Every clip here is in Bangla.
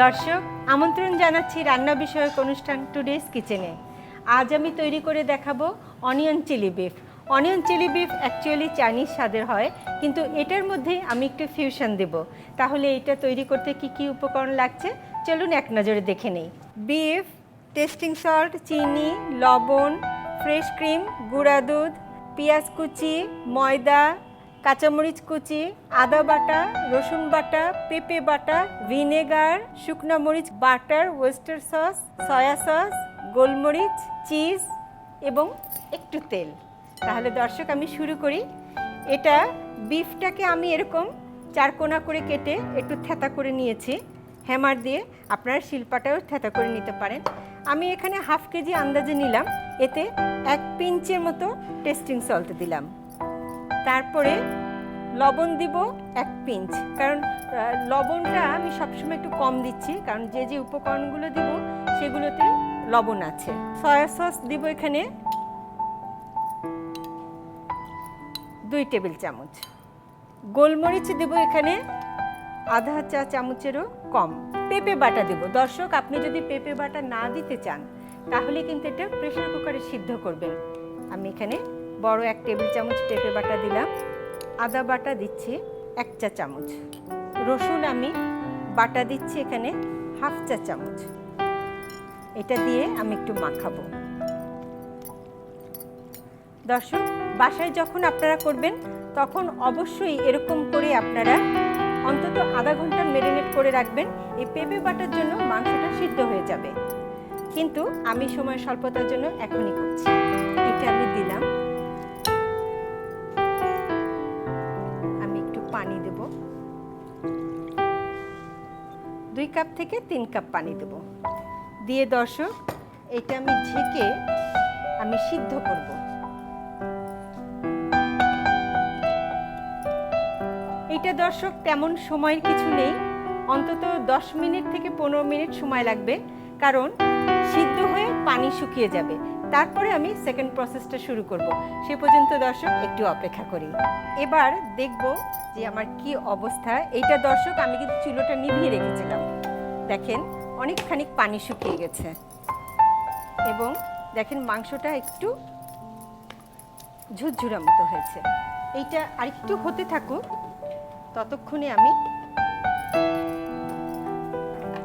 দর্শক আমন্ত্রণ জানাচ্ছি রান্না বিষয়ক অনুষ্ঠান টুডেস কিচেনে। আজ আমি তৈরি করে দেখাবো onion chilli beef. Onion chilli beef actually Chinese স্বাদের হয়, কিন্তু এটার মধ্যে আমি একটু ফিউশন দেব। তাহলে এটা তৈরি করতে কি কি উপকরণ লাগছে চলুন এক নজরে দেখে নেই। বিফ, টেস্টিং সল্ট, চিনি, লবণ, ফ্রেশ ক্রিম, গুঁড়া দুধ, পেঁয়াজ কুচি, ময়দা, কাঁচামরিচ কুচি, আদা বাটা, রসুন বাটা, পেঁপে বাটা, ভিনেগার, শুকনো মরিচ butter, oyster sauce, soya sauce, গোলমরিচ, চিজ এবং একটু তেল। তাহলে দর্শক আমি শুরু করি। এটা বিফটাকে আমি এরকম চারকোনা করে কেটে একটু থেঁতা করে নিয়েছি হ্যামার দিয়ে। আপনারা শিলপাটাও থেঁতা করে নিতে পারেন। আমি এখানে হাফ কেজি আন্দাজে নিলাম। এতে 1 পিঞ্চের মতো টেস্টিং সল্ট দিলাম। তারপরে লবণ দিব 1 পিঞ্চ, কারণ লবণটা আমি সবসময় একটু কম দিচ্ছি, কারণ যে যে উপকরণগুলো দিব সেগুলোতে লবণ আছে। সয়া সস দিব এখানে 2 টেবিল চামচ। গোলমরিচ দেব এখানে আধা চা চামচেরও কম। পেঁপে বাটা দেব। দর্শক আপনি যদি পেঁপে বাটা না দিতে চান তাহলে কিন্তু এটা প্রেসার কুকারে সিদ্ধ করবেন। আমি এখানে বড় 1 টেবিল চামচ পেঁপে বাটা দিলাম। আদা বাটা দিচ্ছি 1 চা চামচ। রসুন আমি বাটা দিচ্ছি এখানে হাফ চা চামচ। এটা দিয়ে আমি একটু মাখাবো। দর্শক বাসায় যখন আপনারা করবেন তখন অবশ্যই এরকম করে আপনারা অন্তত আধা ঘন্টা ম্যারিনেট করে রাখবেন। এই পেঁপে বাটার জন্য মাংসটা সিদ্ধ হয়ে যাবে, কিন্তু আমি সময় স্বল্পতার জন্য এখনই করছি। এটা আমি দিলাম। আমি একটু পানি দেব। 2 কাপ থেকে 3 কাপ পানি দেব। দিয়ে দর্শক এটা আমি ঢেকে আমি সিদ্ধ করব। এটা দর্শক তেমন সময়ের কিছু নেই, অন্তত 10 মিনিট থেকে 15 মিনিট সময় লাগবে, কারণ সিদ্ধ হয়ে পানি শুকিয়ে যাবে। তারপরে আমি সেকেন্ড প্রসেসটা শুরু করব। সে পর্যন্ত দর্শক একটু অপেক্ষা করি। এবার দেখব যে আমার কি অবস্থা। এইটা দর্শক আমি কিন্তু চুলোটা নিভিয়ে রেখেছিলাম। দেখেন অনেকখানি পানি শুকিয়ে গেছে এবং দেখেন মাংসটা একটু ঝুরঝুরা মতো হয়েছে। এইটা আরেকটু হতে থাকুক, ততক্ষণে আমি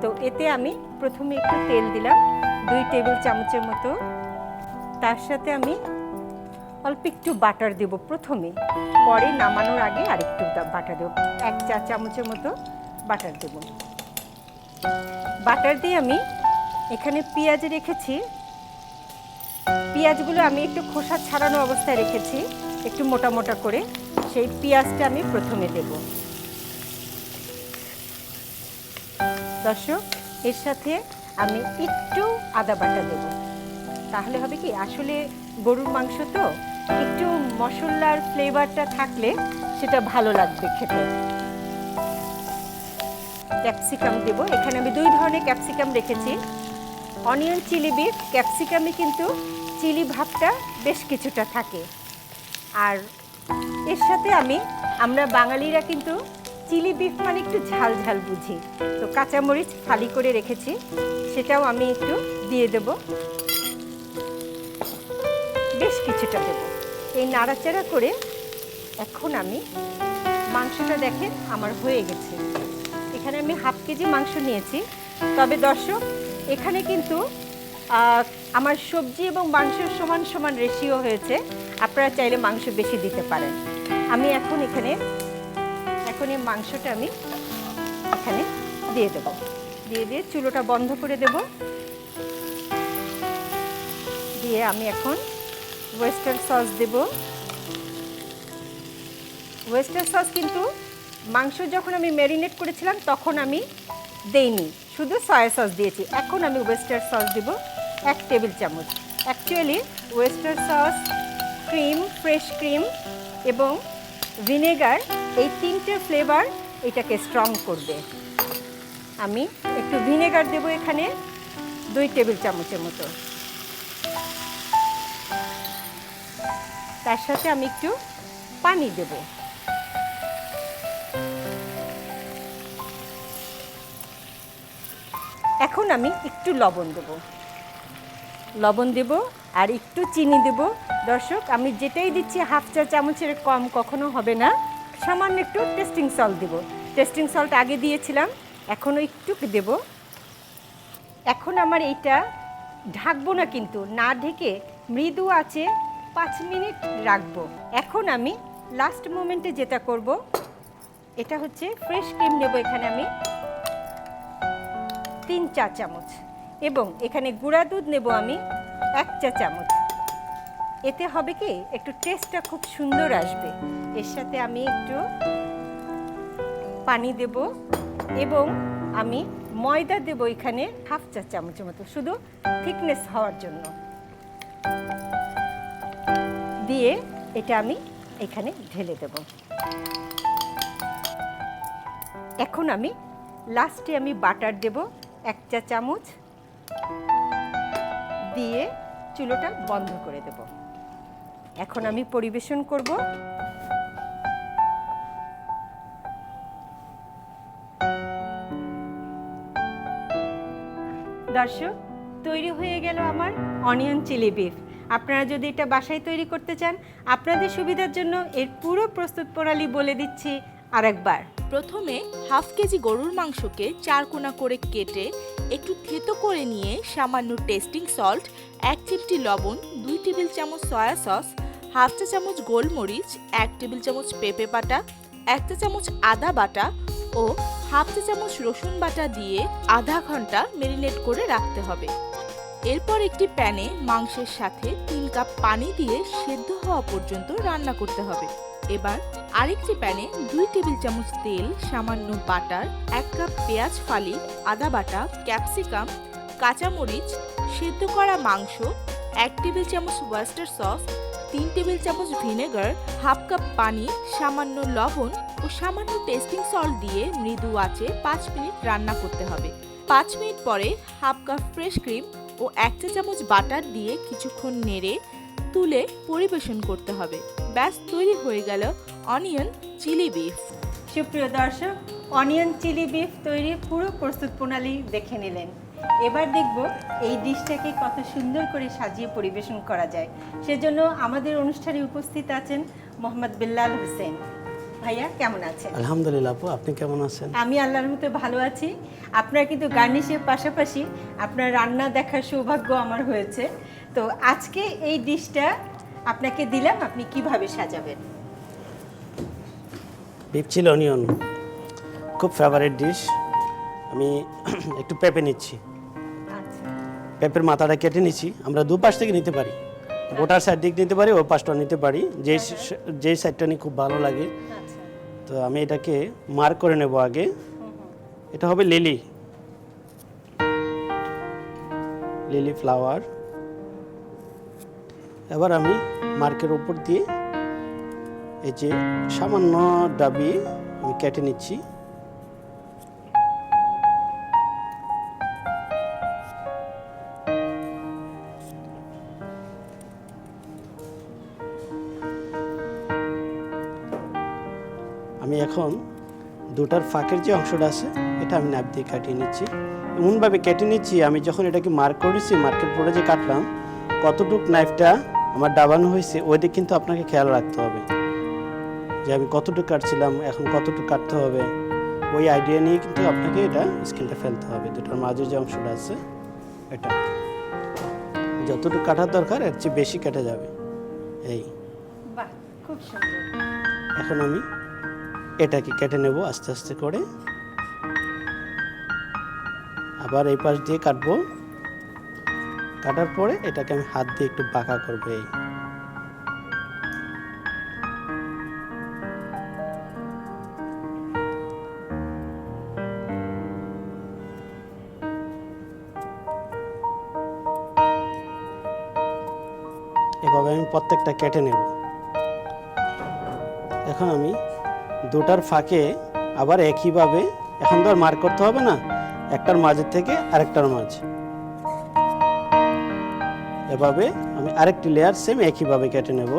তো এতে আমি প্রথমে একটু তেল দিলাম 2 টেবিল চামচের মতো। তার সাথে আমি অল্প একটু বাটার দেব প্রথমে, পরে নামানোর আগে আরেকটু বাটার দেব। 1 চা চামচের মতো বাটার দেব। বাটার দিয়ে আমি এখানে পেঁয়াজ রেখেছি। পেঁয়াজগুলো আমি একটু খোসা ছাড়ানো অবস্থায় রেখেছি, একটু মোটা মোটা করে। সেই পেঁয়াজটা আমি প্রথমে দেব। দর্শক এর সাথে আমি একটু আদা বাটা দেব। তাহলে হবে কি, আসলে গরুর মাংস তো একটু মশলার ফ্লেভারটা থাকলে সেটা ভালো লাগবে খেতে। ক্যাপসিকাম দেব। এখানে আমি 2 ধরনের ক্যাপসিকাম রেখেছি। অনিয়ন চিলি বিফ ক্যাপসিকামে কিন্তু চিলি ভাবটা বেশ কিছুটা থাকে। আর এর সাথে আমরা বাঙালিরা কিন্তু চিলি বিফ মানে একটু ঝাল ঝাল বুঝি, তো কাঁচামরিচ ফালি করে রেখেছি, সেটাও আমি একটু দিয়ে দেব। বেশ কিছুটা দেব। এই নাড়াচাড়া করে এখন আমি মাংসটা দেখেন আমার হয়ে গেছে। এখানে আমি হাফ কেজি মাংস নিয়েছি। তবে দর্শক এখানে কিন্তু আমার সবজি এবং মাংসের সমান সমান রেশিও হয়েছে। আপনারা চাইলে মাংস বেশি দিতে পারেন। আমি এখন এই মাংসটা আমি এখানে দিয়ে দেব। দিয়ে চুলোটা বন্ধ করে দেব। দিয়ে আমি এখন ওয়েস্টার সস দেব। ওয়েস্টার সস কিন্তু মাংস যখন আমি ম্যারিনেট করেছিলাম তখন আমি দেইনি, শুধু সয়া সস দিয়েছি। এখন আমি ওয়েস্টার সস দেব 1 টেবিল চামচ। Actually oyster sauce, cream, fresh cream এবং ভিনেগার, এই 3টে ফ্লেভার এটাকে স্ট্রং করবে। আমি একটু ভিনেগার দেব এখানে 2 টেবিল চামচের মতো। তার সাথে আমি একটু পানি দেব। এখন আমি একটু লবণ দেব আর একটু চিনি দেব। দর্শক, আমি যেটাই দিচ্ছি হাফ চা চামচের কম কখনো হবে না। সামান্য একটু টেস্টিং সল্ট দেব। টেস্টিং সল্ট আগে দিয়েছিলাম, এখনও একটু দেব। এখন আমার এইটা ঢাকবো না, কিন্তু না ঢেকে মৃদু আঁচে 5 মিনিট রাখবো। এখন আমি লাস্ট মোমেন্টে যেটা করব, এটা হচ্ছে ফ্রেশ ক্রিম নেব। এখানে আমি 3 চা চামচ এবং এখানে গুঁড়া দুধ নেব আমি 1 চা চামচ। এতে হবে কি, একটু টেস্টটা খুব সুন্দর আসবে। এর সাথে আমি একটু পানি দেব এবং আমি ময়দা দেব এখানে হাফ চা চামচের মতো, শুধু থিকনেস হওয়ার জন্য। দিয়ে এটা আমি এখানে ঢেলে দেব। এখন আমি লাস্টে আমি বাটার দেব 1 চা চামচ, দিয়ে চুলোটা বন্ধ করে দেব। এখন আমি পরিবেশন করব। দর্শক, তৈরি হয়ে গেল আমার অনিয়ন চিলি বিফ। আপনারা যদি এটা বাসায় তৈরি করতে চান, আপনাদের সুবিধার জন্য এর পুরো প্রস্তুত প্রণালী বলে দিচ্ছি আরেকবার। প্রথমে হাফ কেজি গরুর মাংসকে 4 কোনা করে কেটে একটু থেতো করে নিয়ে সামান্য টেস্টিং সল্ট, 1 চিমটি লবণ, 2 টেবিল চামচ সয়া সস, হাফ চা চামচ গোলমরিচ, 1 টেবিল চামচ পেঁপে বাটা, 1 চা চামচ আদা বাটা ও হাফ চা চামচ রসুন বাটা দিয়ে আধা ঘন্টা ম্যারিনেট করে রাখতে হবে। এরপর একটি প্যানে মাংসের সাথে 3 কাপ পানি দিয়ে সেদ্ধ হওয়া পর্যন্ত রান্না করতে হবে। এবার আরেকটি প্যানে 2 টেবিল চামচ তেল, সামান্য বাটার, 1 কাপ পেঁয়াজ ফালি, আদা বাটা, ক্যাপসিকাম, কাঁচামরিচ, সেদ্ধ করা মাংস, 1 টেবিল চামচ ওয়েস্টার সস, 3 টেবিল চামচ ভিনেগার, হাফ কাপ পানি, সামান্য লবণ ও সামান্য টেস্টিং সল্ট দিয়ে মৃদু আঁচে 5 মিনিট রান্না করতে হবে। 5 মিনিট পরে হাফ কাপ ফ্রেশ ক্রিম ও 1 চা চামচ বাটার দিয়ে কিছুক্ষণ নেড়ে তুলে পরিবেশন করতে হবে। ব্যাস, তৈরি হয়ে গেল অনিয়ন চিলি বিফ। সুপ্রিয় দর্শক, অনিয়ন চিলি বিফ তৈরির পুরো প্রস্তুত প্রণালী দেখে নিলেন। এবার দেখব এই ডিশটাকে কত সুন্দর করে সাজিয়ে পরিবেশন করা যায়। সেজন্য আমাদের অনুষ্ঠানে উপস্থিত আছেন মোহাম্মদ বিল্লাল হোসেন। ভাইয়া, কেমন আছেন? আলহামদুলিল্লাহ আপু, আপনি কেমন আছেন? আমি আল্লাহর মতো ভালো আছি। আপনার কিন্তু গার্নিশের পাশাপাশি আপনার রান্না দেখার সৌভাগ্য আমার হয়েছে। তো আজকে এই ডিশটা আপনাকে দিলাম, আপনি কিভাবে সাজাবেন? বিফ চিলি অনিয়ন খুব ফেভারিট ডিশ। আমি একটু পেঁপে নিচ্ছি। আচ্ছা, পেঁপের মাথাটা কেটে নিচ্ছি। আমরা দুপাশ থেকে নিতে পারি, গোটার সাইড দিক নিতে পারি, ওই পাশটা নিতে পারি, যেই সাইডটা নিয়ে খুব ভালো লাগে। আচ্ছা। তো আমি এটাকে মার্ক করে নেব আগে। এটা হবে লিলি ফ্লাওয়ার। এবার আমি মার্কের উপর দিয়ে এই যে সামান্য ডাবি আমি কেটে নিচ্ছি। আমি এখন দুটার ফাঁকের যে অংশটা আছে এটা আমি নাইফ দিয়ে কাটিয়ে নিচ্ছি। এমনভাবে কেটে নিচ্ছি, আমি যখন এটাকে মার্ক করেছি, মার্কের পরে যে কাটলাম কতটুক নাইফটা আমার ডাবানো হয়েছে ওইটা কিন্তু আপনাকে খেয়াল রাখতে হবে, যে আমি কতটুকু কাটছিলাম, এখন কতটুকু কাটতে হবে। ওই আইডিয়া নিয়ে কিন্তু আপনাকে এটা স্কেলটা ফেলতে হবে। দুটার মাঝে যে অংশটা আছে এটা যতটুকু কাটার দরকার এর চেয়ে বেশি কেটে যাবে। এই বাহ, খুব সুন্দর। এখন আমি এটাকে কেটে নেব আস্তে আস্তে করে। আবার এই পাশ দিয়ে কাটবো। কাটার পরে এটাকে আমি হাত দিয়ে একটু বাঁকা করবো। এই এভাবে আমি প্রত্যেকটা কেটে নেব। এখন আমি দুটার ফাঁকে আবার একইভাবে, এখন তো আর মার্ক করতে হবে না, একটার মাঝের থেকে আরেকটার মাঝে এভাবে আমি আরেকটি লেয়ার সেম একইভাবে কেটে নেব।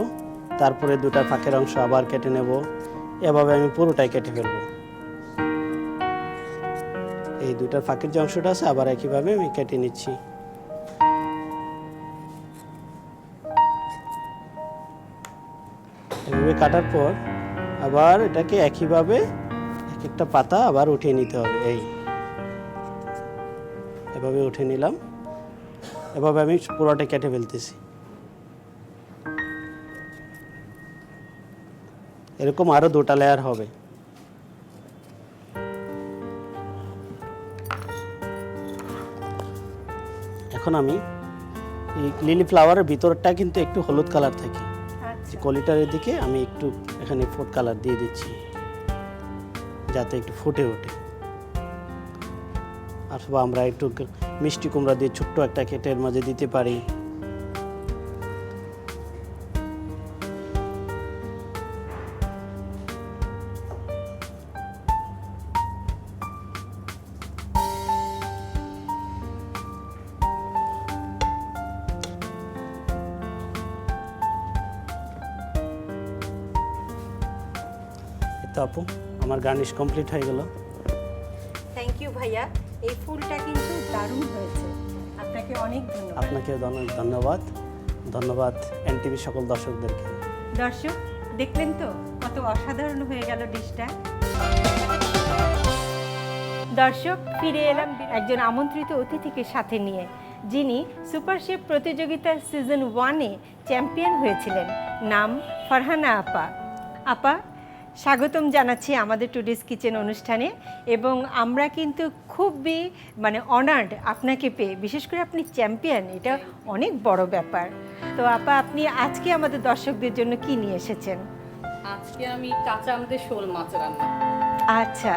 তারপরে দুটার ফাঁকের অংশ আবার কেটে নেব। এভাবে আমি পুরোটাই কেটে ফেলব। এই দুটার ফাঁকের যে অংশটা আছে আবার একইভাবে আমি কেটে নিচ্ছি। এভাবে কাটার পর আবার এটাকে একইভাবে এক একটা পাতা আবার উঠিয়ে নিতে হবে। এভাবে উঠে নিলাম, এভাবে আমি পুরোটা কেটে ফেলতেছি। এরকম আরো 2টা লেয়ার হবে। এখন আমি এই লিলি ফ্লাওয়ারের ভিতরটা কিন্তু একটু হলুদ কালার থাকে, যে কলিটারের দিকে আমি একটু এখানে ফুড কালার দিয়ে দিচ্ছি যাতে একটু ফুটে ওঠে। অথবা আমরা একটু মিষ্টি কুমড়া দিয়ে ছোট্ট একটা কেটে এর মাঝে দিতে পারি। তো আপু আমার গার্নিশ কমপ্লিট হয়ে গেল। থ্যাংক ইউ ভাইয়া, এই ফুলটা কিন্তু দারুণ হয়েছে। আপনাকে অনেক ধন্যবাদ। আপনাকে ধন্যবাদ। ধন্যবাদ এনটিভি সকল দর্শকদেরকে। দর্শক দেখলেন তো কত অসাধারণ হয়ে গেল ডিশটা। দর্শক ফিরে এলাম একজন আমন্ত্রিত অতিথিকে সাথে নিয়ে, যিনি সুপার শেফ প্রতিযোগিতার সিজন 1-এ চ্যাম্পিয়ন হয়েছিলেন। নাম ফারহানা আপা। আপা, স্বাগতম জানাচ্ছি আমাদের টুডেস কিচেন অনুষ্ঠানে। এবং আমরা কিন্তু খুবই অনার্ড আপনাকে পেয়ে, বিশেষ করে আপনি চ্যাম্পিয়ন, এটা অনেক বড় ব্যাপার। তো আপা, আপনি আজকে আমাদের দর্শকদের জন্য কি নিয়ে এসেছেন? আজকে আমি কাঁচা আমদের শোল মাছ রান্না। আচ্ছা,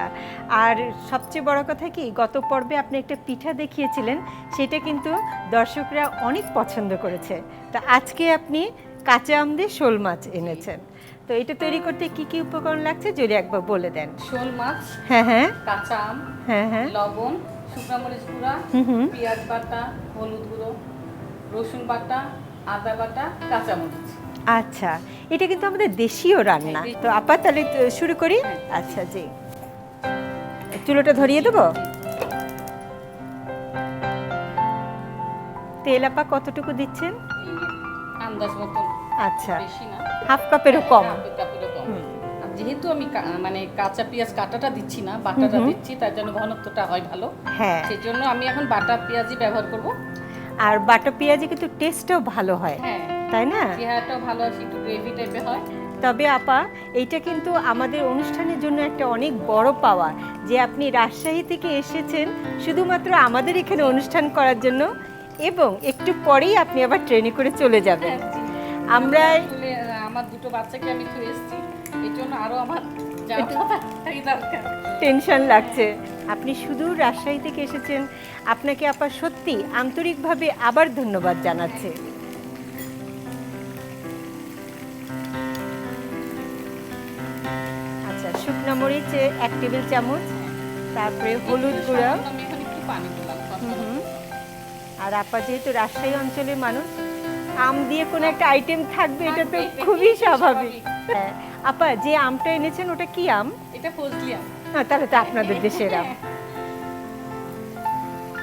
আর সবচেয়ে বড় কথা কি, গত পর্বে আপনি একটা পিঠা দেখিয়েছিলেন, সেটা কিন্তু দর্শকরা অনেক পছন্দ করেছে। তা আজকে আপনি কাঁচা আম দিয়ে শোল মাছ এনেছেন। তো এটা তৈরি করতে কি কি উপকরণ লাগছে যদি একবার বলে দেন। শোল মাছ, হ্যাঁ, কাঁচা আম, হ্যাঁ, লবণ, শুকনো মরিচ গুঁড়া, পেঁয়াজ বাটা, হলুদ গুঁড়ো, রসুন বাটা, আদা বাটা, কাঁচা মরিচ। আচ্ছা, এটা কিন্তু আমাদের দেশীয় রান্না। তো আপা তাহলে শুরু করি। আচ্ছা জি, চুলোটা ধরিয়ে দেবো। তেল আপা কতটুকু দিচ্ছেন? আন্দাজ মতন, আচ্ছা, বেশি না, হাফ কাপেরও কম। কাপেরও কম। আর যেহেতু আমি কাঁচা পেঁয়াজ কাটাটা দিচ্ছি না, বাটাটা দিচ্ছি, তার জন্য ঘনত্বটা হয় ভালো। হ্যাঁ, সেজন্য আমি এখন বাটা পেঁয়াজই ব্যবহার করব। আর বাটা পেঁয়াজে কিন্তু টেস্টটাও ভালো হয়, হ্যাঁ, তাই না? পেঁয়াজটাও ভালো আছে, একটু গ্রেভি টাইপের হয়। তবে আপা, এইটা কিন্তু আমাদের অনুষ্ঠানের জন্য একটা অনেক বড় পাওয়া যে আপনি রাজশাহী থেকে এসেছেন শুধুমাত্র আমাদের এখানে অনুষ্ঠান করার জন্য, এবং একটু পরেই আপনি আবার ট্রেনে করে চলে যাবেন। আমরা আসলে আমার দুটো বাচ্চাকে আমি তো এসেছি, এই জন্য আরো আমার যাওয়াটাই দরকার। টেনশন লাগছে। আপনি শুধু রাজশাহী থেকে এসেছেন, আপনাকে আপা সত্যি আন্তরিকভাবে আবার ধন্যবাদ জানাচ্ছে। আচ্ছা, শুকনো মরিচ 1 টেবিল চামচ, তারপরে হলুদ গুঁড়া। আমি এখন একটু পানি দিলাম। আর আপা যেহেতু রাজশাহী অঞ্চলের মানুষ, আম দিয়ে কোনো একটা আইটেম থাকবে, এটা তো খুবই স্বাভাবিক। হ্যাঁ, আপা যে আমটা এনেছেন ওটা কি আম? এটা ফজলি আম। তাহলে তো আপনাদের দেশের আম।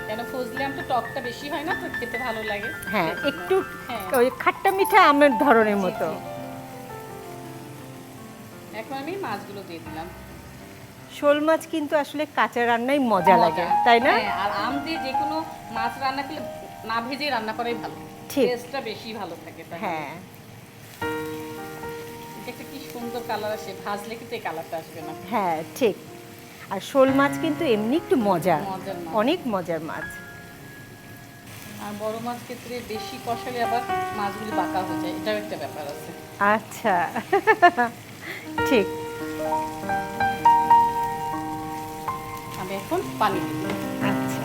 কেন ফজলি আম তো টকটা বেশি হয় না, তো খেতে ভালো লাগে। হ্যাঁ, একটু হ্যাঁ। ওই খাট্টা মিঠা আমের ধরনের মতো। এখন আমি মাছগুলো দিয়ে দিলাম। শোল মাছ কিন্তু আসলে কাঁচা রান্নাই মজা লাগে, তাই না? হ্যাঁ, আর আম দিয়ে যে কোনো মাছ রান্না করলে না ভেজে রান্না করাই ভালো, ঠিক। টেস্টটা বেশি ভালো থাকে। হ্যাঁ, এটা একটা কি সুন্দর কালার আসে, ভাজলে কিন্তু এই কালারটা আসবে না। হ্যাঁ ঠিক। আর শোল মাছ কিন্তু এমনি একটু মজা, মজার মাছ। অনেক মজার মাছ। আর বড় মাছ ক্ষেত্রে বেশি কষালে আবার মাছগুলি বাঁকা হয়ে যায়, এটাও একটা ব্যাপার আছে। আচ্ছা, ঠিক। আমি এখন পানি দিই। আচ্ছা,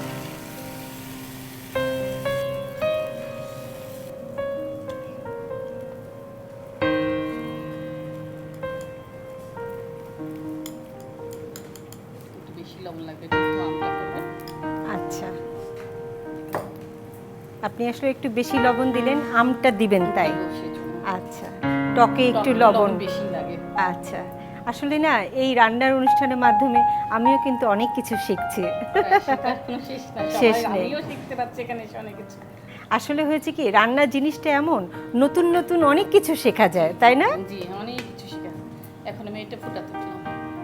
একটু বেশি লবণ লাগবে, যেহেতু আমটা করবে। আচ্ছা, আপনি আসলে একটু বেশি লবণ দিলেন, আমটা দিবেন তাই? সেজন্য আচ্ছা, টকে একটু লবণ বেশি লাগে। আচ্ছা, আসলে না এই রান্নার অনুষ্ঠানের মাধ্যমে আমিও কিন্তু অনেক কিছু শিখছি। শেখার কোনো শেষ নাই, শেষ সবাই- নেই। আমিও শিখতে পারছি এখানে এসে অনেক কিছু। আসলে হয়েছে কি রান্নার জিনিসটা এমন নতুন নতুন অনেক কিছু শেখা যায়, তাই না? জি, অনেক কিছু শেখা। এখন আমি এটা ফুটাতে দিলাম।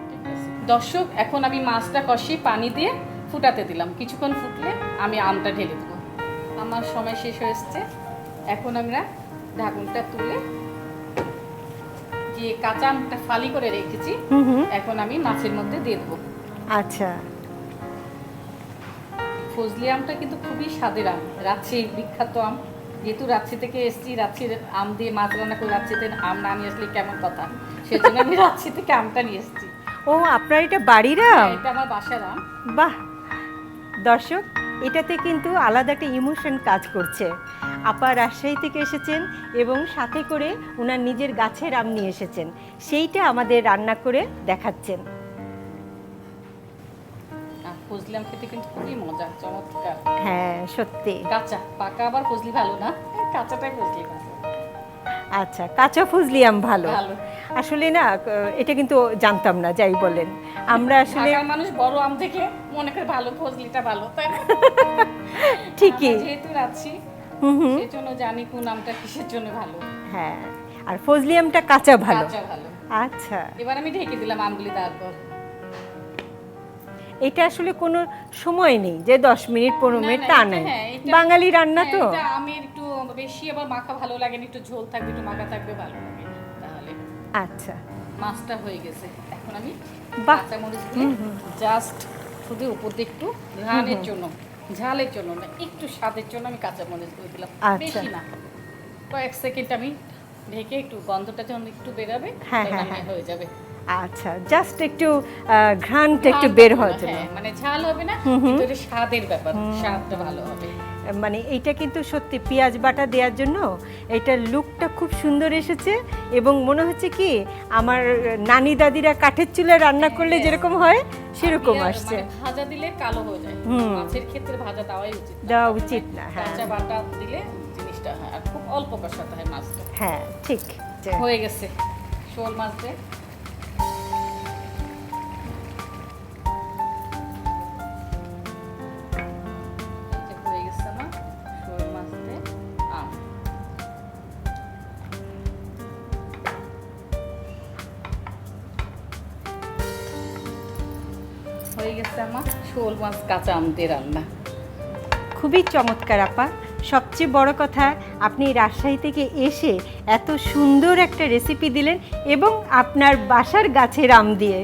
ঠিক আছে দর্শক, এখন আমি মাছটা কষিয়ে পানি দিয়ে ফুটাতে দিলাম। কিছুক্ষণ ফুটলে আমি আমটা ঢেলে দেবো। আমার সময় শেষ হয়ে এসছে। এখন আমরা ঢাকনটা তুলে যে কাঁচা আমটা ফালি করে রেখেছি হুম হুম। এখন আমি মাছের মধ্যে দিয়ে দেবো। আচ্ছা, ফজলি আমটা কিন্তু খুবই স্বাদের আম, রাজশাহীর বিখ্যাত আম। যেহেতু রাজশাহী থেকে এসেছি, রাজশাহীর আম দিয়ে মাছ রান্না করে রাজশাহীতে আম না নিয়ে আসলে কেমন কথা, সেজন্য আমি রাজশাহী থেকে আমটা নিয়ে এসেছি। ও আপনার এটা বাড়ির আম? এটা আমার বাসার আম। বাহ! দর্শক, এটাতে কিন্তু আলাদা একটা ইমোশন কাজ করছে। আপা রাজশাহী থেকে এসেছেন এবং সাথে করে ওনার নিজের গাছের আম নিয়ে এসেছেন, সেইটা আমাদের রান্না করে দেখাচ্ছেন। ফজলি আম খেতে কিন্তু খুবই মজা, চমৎকার। হ্যাঁ সত্যি। কাঁচা, পাকা আবার ফজলি ভালো না, কাঁচাটাই ফজলি ভালো। আচ্ছা, কাঁচা ফজলি আম ভালো। ভালো। আসলে না এটা কিন্তু জানতাম না, যাই বলেন। আমরা আসলে ঢাকার মানুষ বড় আম দেখে মনে করে ভালো, ফজলিটা ভালো, তাই না? ঠিকই। আমরা যেহেতু রাখছি হুম হুম। সেই জন্য জানি কোন আমটা কিসের জন্য ভালো। হ্যাঁ, আর ফজলি আমটা কাঁচা ভালো। কাঁচা ভালো। আচ্ছা, এবার আমি ঢেকে দিলাম আমগুলি তারপর। এটা আসলে কোনো সময় নেই যে 10 মিনিট 15 মিনিট তা নাই, এটা- বাঙালি রান্না তো। এটা আমের একটু বেশি আবার মাখা ভালো লাগে না, একটু ঝোল থাকবে, একটু মাখা থাকবে, ভালো লাগে। তাহলে আচ্ছা, মাছটা হয়ে গেছে। এখন আমি বাহ। কাঁচামরিচ দিয়ে জাস্ট শুধু উপর দিয়ে একটু ঘ্রাণের জন্য, ঝালের জন্য না, একটু স্বাদের জন্য আমি কাঁচামরিচ দিয়ে দিলাম, আচ্ছা। বেশি না। কয়েক সেকেন্ড আমি ঢেকে একটু গন্ধটা যখন একটু বেরাবে হ্যাঁ, তখন হ্যাঁ, আমি হ্যাঁ। হয়ে যাবে। আচ্ছা, জাস্ট একটু ঘ্রাণটা একটু বের হওয়ার জন্য। হ্যাঁ, মানে ঝাল হবে না, কিন্তু এটা স্বাদের ব্যাপার, স্বাদটা ভালো হবে। মানে এইটা কিন্তু সত্যি পেঁয়াজ বাটা দেওয়ার জন্য এটার লুকটা খুব সুন্দর এসেছে এবং মনে হচ্ছে কি আমার নানি দাদিরা কাঠের চুলায় রান্না করলে যেরকম হয় সেরকম পেঁয়াজ আসছে। মানে ভাজা দিলে কালো হয়ে যায়, হুম। মাছের ক্ষেত্রে ভাজা দেওয়াই উচিত না। দেওয়া উচিত না, হ্যাঁ কাঁচা বাটা দিলে জিনিসটা হয়, আর খুব অল্প কষাতে হয় মাছটা। হ্যাঁ ঠিক। হয়ে গেছে শোল মাছ দিয়ে। এই যে হয়ে গেছে আমার শোল মাছ দিয়ে আম। হয়ে গেছে আমার শোল মাছ কাঁচা আম দিয়ে রান্না। খুবই চমৎকার আপা। সবচেয়ে বড় কথা আপনি রাজশাহী থেকে এসে এত সুন্দর একটা রেসিপি দিলেন এবং আপনার বাসার গাছের আম দিয়ে।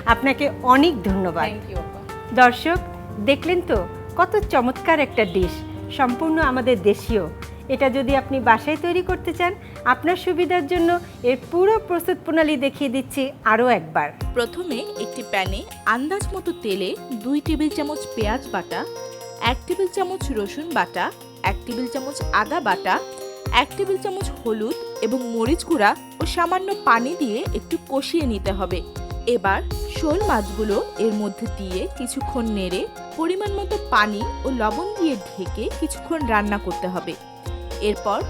আপনাকে অনেক ধন্যবাদ। থ্যাংক ইউ আপা। দর্শক দেখলেন তো কত চমৎকার একটা ডিশ, সম্পূর্ণ আমাদের দেশীয়। এটা যদি আপনি বাসায় তৈরি করতে চান আপনার সুবিধার জন্য এর পুরো প্রস্তুত প্রণালী দেখিয়ে দিচ্ছি আরও একবার। প্রথমে একটি প্যানে আন্দাজ মতো তেলে 2 টেবিল চামচ পেঁয়াজ বাটা, 1 টেবিল চামচ রসুন বাটা, 1 টেবিল চামচ আদা বাটা, 1 টেবিল চামচ হলুদ এবং মরিচ গুঁড়া ও সামান্য পানি দিয়ে একটু কষিয়ে নিতে হবে। এবার শোল মাছগুলো এর মধ্যে দিয়ে কিছুক্ষণ নেড়ে পরিমাণ মতো পানি ও লবণ দিয়ে ঢেকে কিছুক্ষণ রান্না করতে হবে। এরপর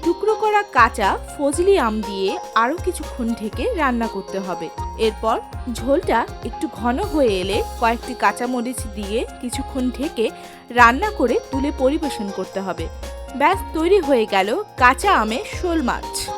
টুকরো করা কাঁচা ফজলি আম দিয়ে আরও কিছুক্ষণ ঢেকে রান্না করতে হবে। এরপর ঝোলটা একটু ঘন হয়ে এলে কয়েকটি কাঁচামরিচ দিয়ে কিছুক্ষণ ঢেকে রান্না করে তুলে পরিবেশন করতে হবে। ব্যাস তৈরি হয়ে গেল কাঁচা আমের শোল মাছ।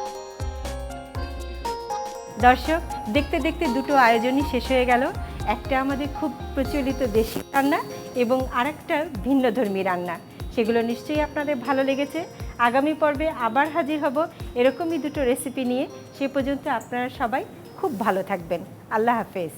দর্শক দেখতে দেখতে দুটো আয়োজনই শেষ হয়ে গেল। একটা আমাদের খুব প্রচলিত দেশি রান্না এবং আরেকটা ভিন্নধর্মী রান্না। সেগুলো নিশ্চয়ই আপনাদের ভালো লেগেছে। আগামী পর্বে আবার হাজির হব এরকমই দুটো রেসিপি নিয়ে। সে পর্যন্ত আপনারা সবাই খুব ভালো থাকবেন। আল্লাহ হাফেজ।